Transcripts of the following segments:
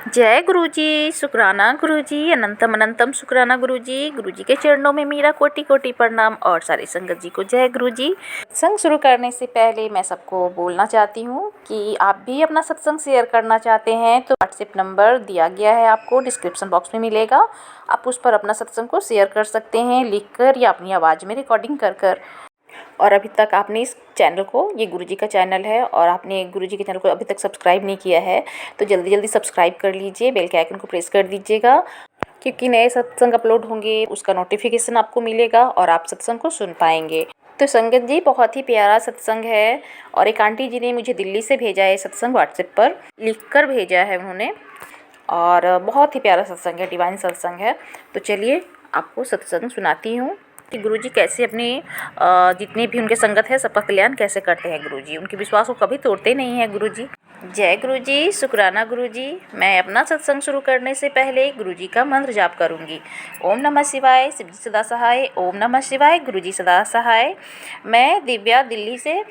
जय गुरुजी, शुक्राना गुरुजी, अनंतम अनंतम शुक्राना गुरुजी। गुरुजी के चरणों में मेरा कोटि कोटि प्रणाम और सारी संगत जी को जय गुरुजी। सत्संग शुरू करने से पहले मैं सबको बोलना चाहती हूँ कि आप भी अपना सत्संग शेयर करना चाहते हैं तो व्हाट्सएप नंबर दिया गया है, आपको डिस्क्रिप्शन बॉक्स में मिलेगा। आप उस पर अपना सत्संग को शेयर कर सकते हैं, लिख कर या अपनी आवाज़ में रिकॉर्डिंग कर। और अभी तक आपने इस चैनल को, ये गुरुजी का चैनल है, और आपने गुरुजी के चैनल को अभी तक सब्सक्राइब नहीं किया है तो जल्दी जल्दी सब्सक्राइब कर लीजिए, बेल के आइकन को प्रेस कर दीजिएगा, क्योंकि नए सत्संग अपलोड होंगे उसका नोटिफिकेशन आपको मिलेगा और आप सत्संग को सुन पाएंगे। तो संगत जी, बहुत ही प्यारा सत्संग है और एक आंटी जी ने मुझे दिल्ली से भेजा है सत्संग, व्हाट्सएप पर लिख कर भेजा है उन्होंने, और बहुत ही प्यारा सत्संग है, डिवाइन सत्संग है। तो चलिए आपको सत्संग सुनाती हूँ कि गुरुजी कैसे अपने जितने भी उनके संगत है सबका कल्याण कैसे करते हैं। गुरुजी उनके विश्वास को कभी तोड़ते नहीं हैं। गुरुजी जय गुरुजी, शुक्राना गुरुजी। मैं अपना सत्संग शुरू करने से पहले गुरुजी का मंत्र जाप करूंगी। ओम नमः शिवाय, शिवजी सदा सहाय। ओम नमः शिवाय, गुरुजी सदा सहाय। मैं दिव्या दिल्ली से,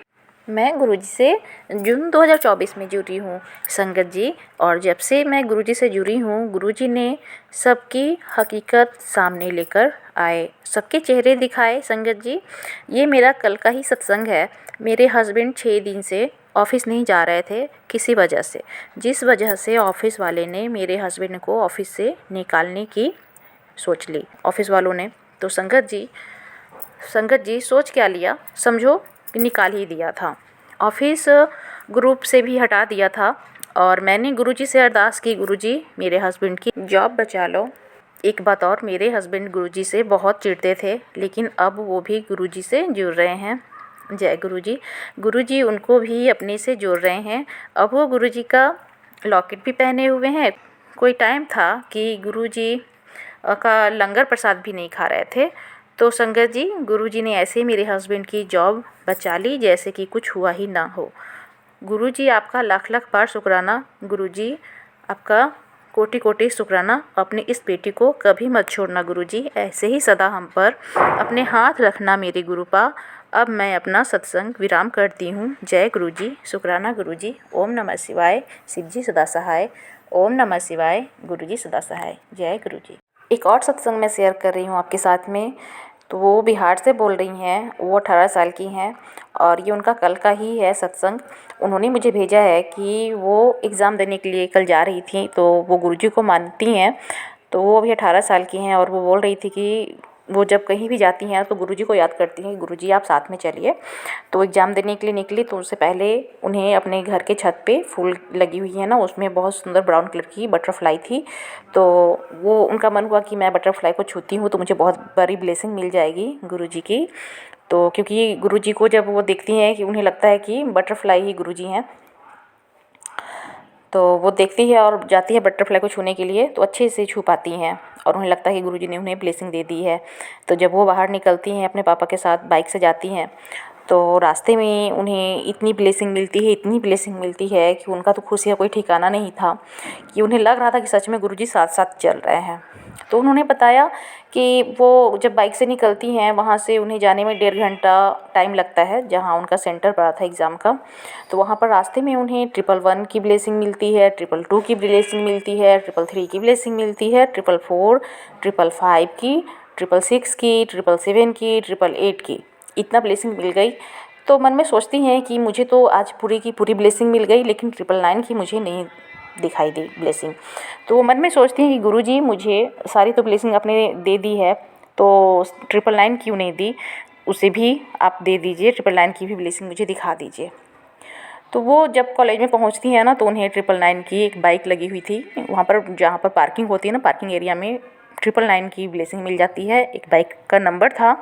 मैं गुरुजी से जून 2024 में जुड़ी हूँ संगत जी, और जब से मैं गुरुजी से जुड़ी हूँ गुरुजी ने सबकी हकीकत सामने लेकर आए, सबके चेहरे दिखाए। संगत जी, ये मेरा कल का ही सत्संग है। मेरे हस्बैंड 6 दिन से ऑफिस नहीं जा रहे थे किसी वजह से, जिस वजह से ऑफिस वाले ने मेरे हस्बैंड को ऑफिस से निकालने की सोच ली, ऑफिस वालों ने। तो संगत जी सोच क्या लिया, समझो कि निकाल ही दिया था, ऑफिस ग्रुप से भी हटा दिया था। और मैंने गुरुजी से अरदास की, गुरुजी मेरे हस्बैंड की जॉब बचा लो। एक बात और, मेरे हस्बैंड गुरुजी से बहुत चिढ़ते थे, लेकिन अब वो भी गुरुजी से जुड़ रहे हैं। जय गुरुजी। गुरुजी उनको भी अपने से जोड़ रहे हैं। अब वो गुरुजी का लॉकेट भी पहने हुए हैं। कोई टाइम था कि गुरुजी का लंगर प्रसाद भी नहीं खा रहे थे। तो संगत जी, गुरुजी ने ऐसे मेरे हस्बैंड की जॉब बचा ली जैसे कि कुछ हुआ ही ना हो। गुरुजी आपका लाख लाख बार शुक्राना। गुरुजी आपका कोटि कोटि शुक्राना। अपनी इस बेटी को कभी मत छोड़ना गुरुजी, ऐसे ही सदा हम पर अपने हाथ रखना मेरे गुरुपा। अब मैं अपना सत्संग विराम करती हूँ। जय गुरुजी, शुक्राना गुरुजी। ओम नमः शिवाय, शिवजी सदा सहाय। ओम नमः शिवाय, गुरुजी सदा सहाय। जय गुरुजी। एक और सत्संग मैं शेयर कर रही हूँ आपके साथ में। तो वो बिहार से बोल रही हैं, वो 18 साल की हैं और ये उनका कल का ही है सत्संग। उन्होंने मुझे भेजा है कि वो एग्ज़ाम देने के लिए कल जा रही थी, तो वो गुरुजी को मानती हैं। तो वो अभी 18 साल की हैं और वो बोल रही थी कि वो जब कहीं भी जाती हैं तो गुरुजी को याद करती हैं, गुरुजी आप साथ में चलिए। तो एग्ज़ाम देने के लिए निकली तो उससे पहले उन्हें अपने घर के छत पे फूल लगी हुई है ना, उसमें बहुत सुंदर ब्राउन कलर की बटरफ्लाई थी। तो वो उनका मन हुआ कि मैं बटरफ्लाई को छूती हूँ तो मुझे बहुत बड़ी ब्लेसिंग मिल जाएगी गुरुजी की। तो क्योंकि गुरुजी को जब वो देखती हैं कि उन्हें लगता है कि बटरफ्लाई ही गुरुजी हैं, तो वो देखती है और जाती है बटरफ्लाई को छूने के लिए, तो अच्छे से छू पाती हैं और उन्हें लगता है कि गुरुजी ने उन्हें ब्लेसिंग दे दी है। तो जब वो बाहर निकलती हैं अपने पापा के साथ, बाइक से जाती हैं, तो रास्ते में उन्हें इतनी ब्लेसिंग मिलती है, इतनी ब्लेसिंग मिलती है कि उनका तो खुशी का कोई ठिकाना नहीं था, कि उन्हें लग रहा था कि सच में गुरुजी साथ साथ चल रहे हैं। तो उन्होंने बताया कि वो जब बाइक से निकलती हैं वहाँ से उन्हें जाने में 1.5 घंटा टाइम लगता है, जहाँ उनका सेंटर पड़ा था एग्ज़ाम का। तो वहाँ पर रास्ते में उन्हें 111 की ब्लेसिंग मिलती है, 222 की ब्लेसिंग मिलती है, 333 की ब्लेसिंग मिलती है, 444, 555 की, 666 की, 777 की, 888 की, इतना ब्लेसिंग मिल गई। तो मन में सोचती हैं कि मुझे तो आज पूरी की पूरी ब्लेसिंग मिल गई, लेकिन 999 की मुझे नहीं दिखाई दी ब्लेसिंग। तो मन में सोचती हैं कि गुरुजी मुझे सारी तो ब्लेसिंग आपने दे दी है, तो 999 क्यों नहीं दी, उसे भी आप दे दीजिए, 999 की भी ब्लेसिंग मुझे दिखा दीजिए। तो वो जब कॉलेज में पहुंचती हैं ना, तो उन्हें 999 की एक बाइक लगी हुई थी वहाँ पर, जहाँ पर पार्किंग होती है ना, पार्किंग एरिया में 999 की ब्लेसिंग मिल जाती है। एक बाइक का नंबर था,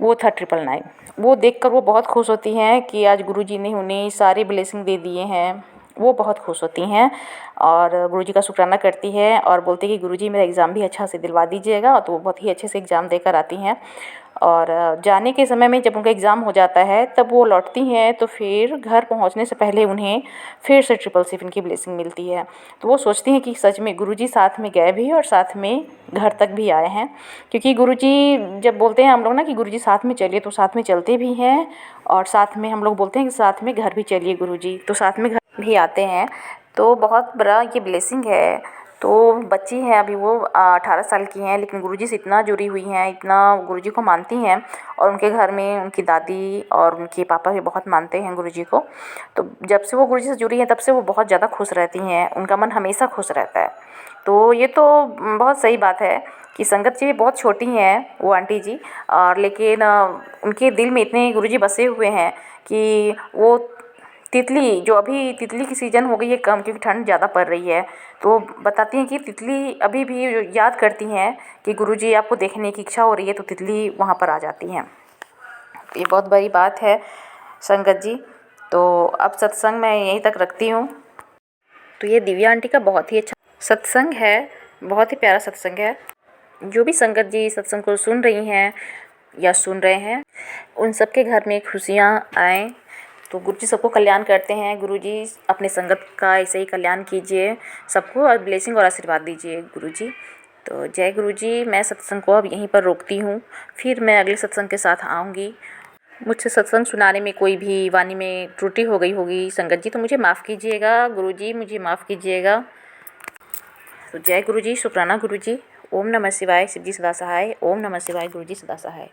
वो था 999। वो देखकर वो बहुत खुश होती हैं कि आज गुरुजी ने उन्हें सारे ब्लेसिंग दे दिए हैं। वो बहुत खुश होती हैं और गुरुजी का शुक्राना करती है और बोलती है कि गुरुजी मेरा एग्ज़ाम भी अच्छा से दिलवा दीजिएगा। तो वो बहुत ही अच्छे से एग्ज़ाम देकर आती हैं और जाने के समय में जब उनका एग्ज़ाम हो जाता है तब वो लौटती हैं, तो फिर घर पहुंचने से पहले उन्हें फिर से 777 की ब्लेसिंग मिलती है। तो वो सोचती हैं कि सच में गुरुजी साथ में गए भी और साथ में घर तक भी आए हैं, क्योंकि गुरुजी जब बोलते हैं हम लोग ना कि गुरुजी साथ में चलिए, तो साथ में चलते भी हैं और साथ में हम लोग बोलते हैं कि साथ में घर भी चलिए गुरुजी, तो साथ में घर भी आते हैं। तो बहुत बड़ा ये ब्लेसिंग है। तो बच्ची हैं अभी वो 18 साल की हैं, लेकिन गुरुजी से इतना जुड़ी हुई हैं, इतना गुरुजी को मानती हैं। और उनके घर में उनकी दादी और उनके पापा भी बहुत मानते हैं गुरुजी को। तो जब से वो गुरुजी से जुड़ी हैं तब से वो बहुत ज़्यादा खुश रहती हैं, उनका मन हमेशा खुश रहता है। तो ये तो बहुत सही बात है कि संगत जी भी बहुत छोटी हैं वो आंटी जी, और लेकिन उनके दिल में इतने गुरुजी बसे हुए हैं कि वो तितली, जो अभी तितली की सीज़न हो गई है कम, क्योंकि ठंड ज़्यादा पड़ रही है, तो बताती हैं कि तितली अभी भी याद करती हैं कि गुरुजी आपको देखने की इच्छा हो रही है, तो तितली वहाँ पर आ जाती हैं। ये बहुत बड़ी बात है संगत जी। तो अब सत्संग मैं यहीं तक रखती हूँ। तो ये दिव्या आंटी का बहुत ही अच्छा सत्संग है, बहुत ही प्यारा सत्संग है। जो भी संगत जी सत्संग को सुन रही हैं या सुन रहे हैं, उन सबके घर में खुशियाँ आएँ। तो गुरुजी सबको कल्याण करते हैं। गुरुजी अपने संगत का ऐसे ही कल्याण कीजिए, सबको और ब्लेसिंग और आशीर्वाद दीजिए गुरुजी। तो जय गुरुजी। मैं सत्संग को अब यहीं पर रोकती हूँ, फिर मैं अगले सत्संग के साथ आऊँगी। मुझसे सत्संग सुनाने में कोई भी वाणी में त्रुटि हो गई होगी संगत जी, तो मुझे माफ़ कीजिएगा गुरुजी, मुझे माफ़ कीजिएगा। तो जय गुरुजी, शुक्राना गुरुजी। ओम नमः शिवाय, शिव जी सदा सहाय। ओम नमः शिवाय, गुरुजी सदा सहाय।